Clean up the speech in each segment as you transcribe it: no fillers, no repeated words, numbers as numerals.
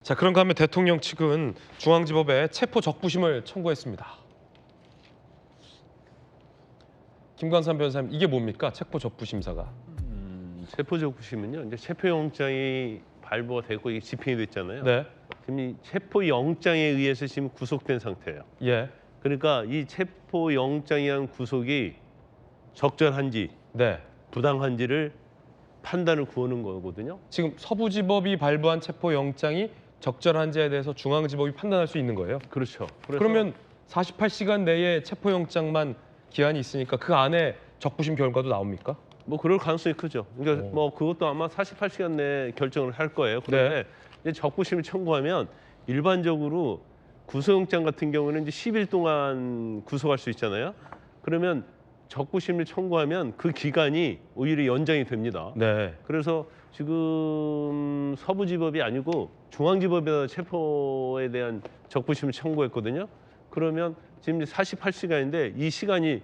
자, 그런가 하면 대통령 측은 중앙지법에 체포 적부심을 청구했습니다. 김광삼 변호사님, 이게 뭡니까? 체포 적부심사가. 체포 적부심은요. 이제 체포영장이 발부가 되고 이게 집행이 됐잖아요. 네. 지금 이 체포영장에 의해서 지금 구속된 상태예요. 예. 그러니까 이 체포영장에 의한 구속이 적절한지 네. 부당한지를 판단을 구하는 거거든요. 지금 서부지법이 발부한 체포 영장이 적절한지에 대해서 중앙지법이 판단할 수 있는 거예요. 그렇죠. 그러면 48시간 내에 체포 영장만 기한이 있으니까 그 안에 적부심 결과도 나옵니까? 뭐 그럴 가능성이 크죠. 그러니까 뭐 그것도 아마 48시간 내에 결정을 할 거예요. 그런데 이제 적부심을 청구하면 일반적으로 구속영장 같은 경우는 이제 10일 동안 구속할 수 있잖아요. 그러면 적부심을 청구하면 그 기간이 오히려 연장이 됩니다. 네. 그래서 지금 서부지법이 아니고 중앙지법에다 체포에 대한 적부심을 청구했거든요. 그러면 지금 48시간인데 이 시간이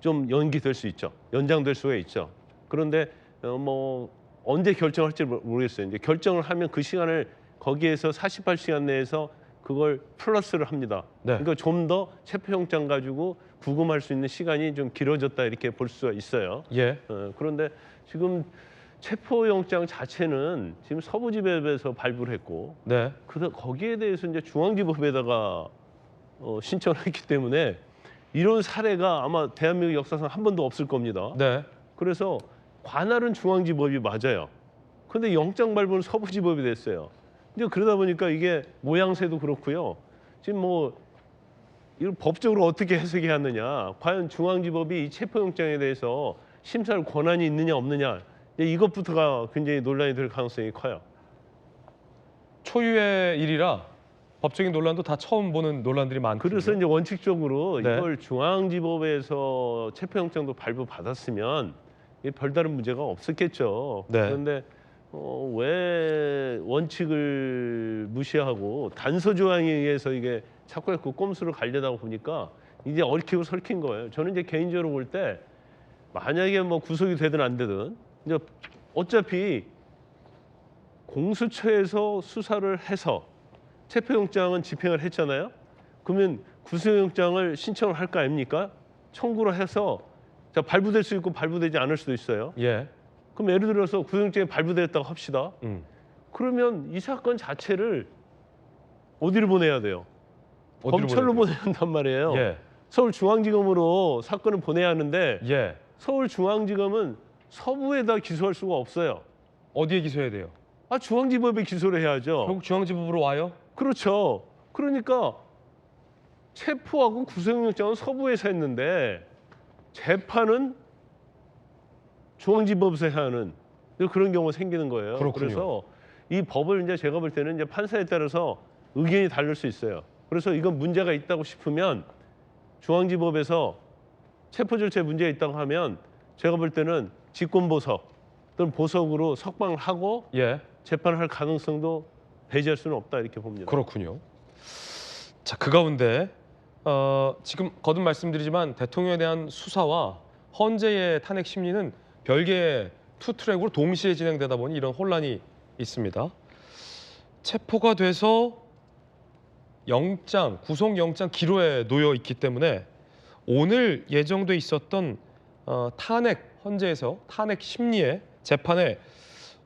좀 연기될 수 있죠. 연장될 수가 있죠. 그런데 뭐 언제 결정할지 모르겠어요. 이제 결정을 하면 그 시간을 거기에서 48시간 내에서 그걸 플러스를 합니다. 네. 그러니까 좀 더 체포영장 가지고 구금할 수 있는 시간이 좀 길어졌다 이렇게 볼 수가 있어요. 예. 그런데 지금 체포영장 자체는 지금 서부지법에서 발부를 했고, 네. 거기에 대해서 이제 중앙지법에다가 신청을 했기 때문에 이런 사례가 아마 대한민국 역사상 한 번도 없을 겁니다. 네. 그래서 관할은 중앙지법이 맞아요. 근데 영장 발부는 서부지법이 됐어요. 근데 그러다 보니까 이게 모양새도 그렇고요. 지금 뭐 이걸 법적으로 어떻게 해석해야 하느냐, 과연 중앙지법이 이 체포영장에 대해서 심사할 권한이 있느냐 없느냐, 이것부터가 굉장히 논란이 될 가능성이 커요. 초유의 일이라 법적인 논란도 다 처음 보는 논란들이 많거든요. 그래서 이제 원칙적으로 네. 이걸 중앙지법에서 체포영장도 발부받았으면 별다른 문제가 없었겠죠. 네. 그런데 왜 원칙을 무시하고 단서 조항에 의해서 이게 자꾸 그 꼼수를 가려다 보니까 이제 얽히고 설킨 거예요. 저는 이제 개인적으로 볼 때 만약에 뭐 구속이 되든 안 되든 이제 어차피 공수처에서 수사를 해서 체포영장은 집행을 했잖아요. 그러면 구속영장을 신청을 할 거 아닙니까? 청구를 해서 자, 발부될 수 있고 발부되지 않을 수도 있어요. 예. 그럼 예를 들어서 구속영장이 발부됐다고 합시다. 그러면 이 사건 자체를 어디를 보내야 돼요? 검찰로 보내야 한단 말이에요. 예. 서울중앙지검으로 사건을 보내야 하는데 예. 서울중앙지검은 서부에다 기소할 수가 없어요. 어디에 기소해야 돼요? 중앙지법에 기소를 해야죠. 결국 중앙지법으로 와요? 그렇죠. 그러니까 체포하고 구속영장은 서부에서 했는데 재판은 중앙지법에서 해야 하는 그런 경우가 생기는 거예요. 그렇군요. 그래서 이 법을 이제 제가 볼 때는 이제 판사에 따라서 의견이 다를 수 있어요. 그래서 이건 문제가 있다고 싶으면 중앙지법에서 체포 절차에 문제가 있다고 하면 제가 볼 때는 직권보석 또는 보석으로 석방을 하고 예. 재판을 할 가능성도 배제할 수는 없다 이렇게 봅니다. 그렇군요. 자, 그 가운데 지금 거듭 말씀드리지만 대통령에 대한 수사와 헌재의 탄핵 심리는 별개의 투 트랙으로 동시에 진행되다 보니 이런 혼란이 있습니다. 체포가 돼서 구속영장 기로에 놓여 있기 때문에 오늘 예정돼 있었던 헌재에서 탄핵 심리에 재판에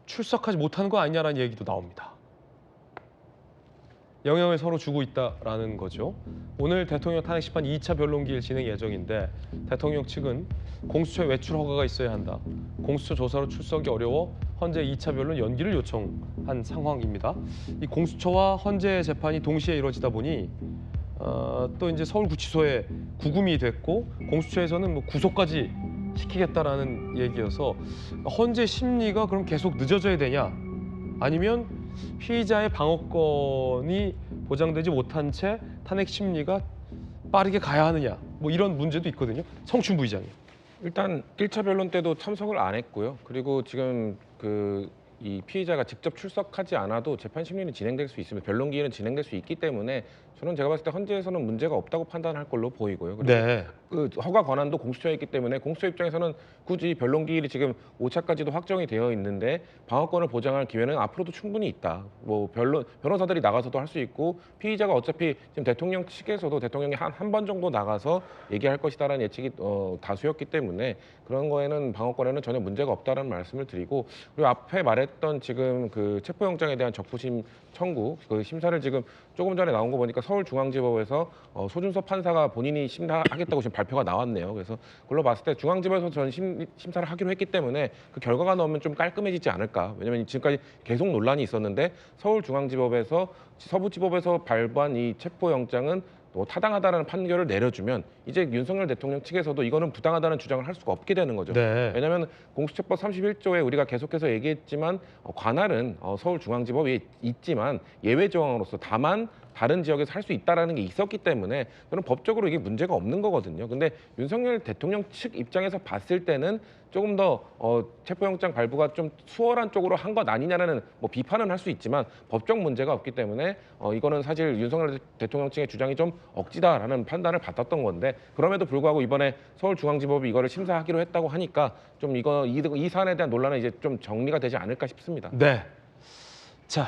출석하지 못하는 거 아니냐라는 얘기도 나옵니다. 영향을 서로 주고 있다라는 거죠. 오늘 대통령 탄핵 심판 2차 변론기일 진행 예정인데 대통령 측은 공수처에 외출 허가가 있어야 한다. 공수처 조사로 출석이 어려워 헌재 2차 변론 연기를 요청한 상황입니다. 이 공수처와 헌재 재판이 동시에 이루어지다 보니 또 이제 서울구치소에 구금이 됐고 공수처에서는 뭐 구속까지 시키겠다라는 얘기여서 헌재 심리가 그럼 계속 늦어져야 되냐? 아니면 피의자의 방어권이 보장되지 못한 채 탄핵 심리가 빠르게 가야 하느냐? 뭐 이런 문제도 있거든요. 성춘 부의장님. 일단 1차 변론 때도 참석을 안 했고요. 그리고 지금 그 이 피의자가 직접 출석하지 않아도 재판 심리는 진행될 수 있으면 변론기일은 진행될 수 있기 때문에 저는 제가 봤을 때 헌재에서는 문제가 없다고 판단할 걸로 보이고요. 그리고 네. 그 허가 권한도 공수처에 있기 때문에 공수처 입장에서는 굳이 변론기일이 지금 5차까지도 확정이 되어 있는데 방어권을 보장할 기회는 앞으로도 충분히 있다. 뭐 변호사들이 나가서도 할 수 있고 피의자가 어차피 지금 대통령 측에서도 대통령이 한 번 정도 나가서 얘기할 것이다라는 예측이 다수였기 때문에 그런 거에는 방어권에는 전혀 문제가 없다라는 말씀을 드리고 그리고 앞에 말했던 지금 그 체포영장에 대한 적부심 청구 그 심사를 지금 조금 전에 나온 거 보니까 서울중앙지법에서 소준섭 판사가 본인이 심사하겠다고 지금 발표가 나왔네요. 그래서 그걸로 봤을 때 중앙지법에서 전 심사를 하기로 했기 때문에 그 결과가 나오면 좀 깔끔해지지 않을까. 왜냐하면 지금까지 계속 논란이 있었는데 서울중앙지법에서 서부지법에서 발부한 이 체포영장은 또 타당하다라는 판결을 내려주면 이제 윤석열 대통령 측에서도 이거는 부당하다는 주장을 할 수가 없게 되는 거죠. 네. 왜냐하면 공수처법 31조에 우리가 계속해서 얘기했지만 관할은 서울중앙지법이 있지만 예외 조항으로서 다만 다른 지역에서 할 수 있다라는 게 있었기 때문에 저는 법적으로 이게 문제가 없는 거거든요. 근데 윤석열 대통령 측 입장에서 봤을 때는 조금 더 체포영장 발부가 좀 수월한 쪽으로 한 것 아니냐라는 뭐 비판은 할 수 있지만 법적 문제가 없기 때문에 이거는 사실 윤석열 대통령 측의 주장이 좀 억지다라는 판단을 받았던 건데 그럼에도 불구하고 이번에 서울중앙지법이 이거를 심사하기로 했다고 하니까 좀 이 사안에 대한 논란은 이제 좀 정리가 되지 않을까 싶습니다. 네.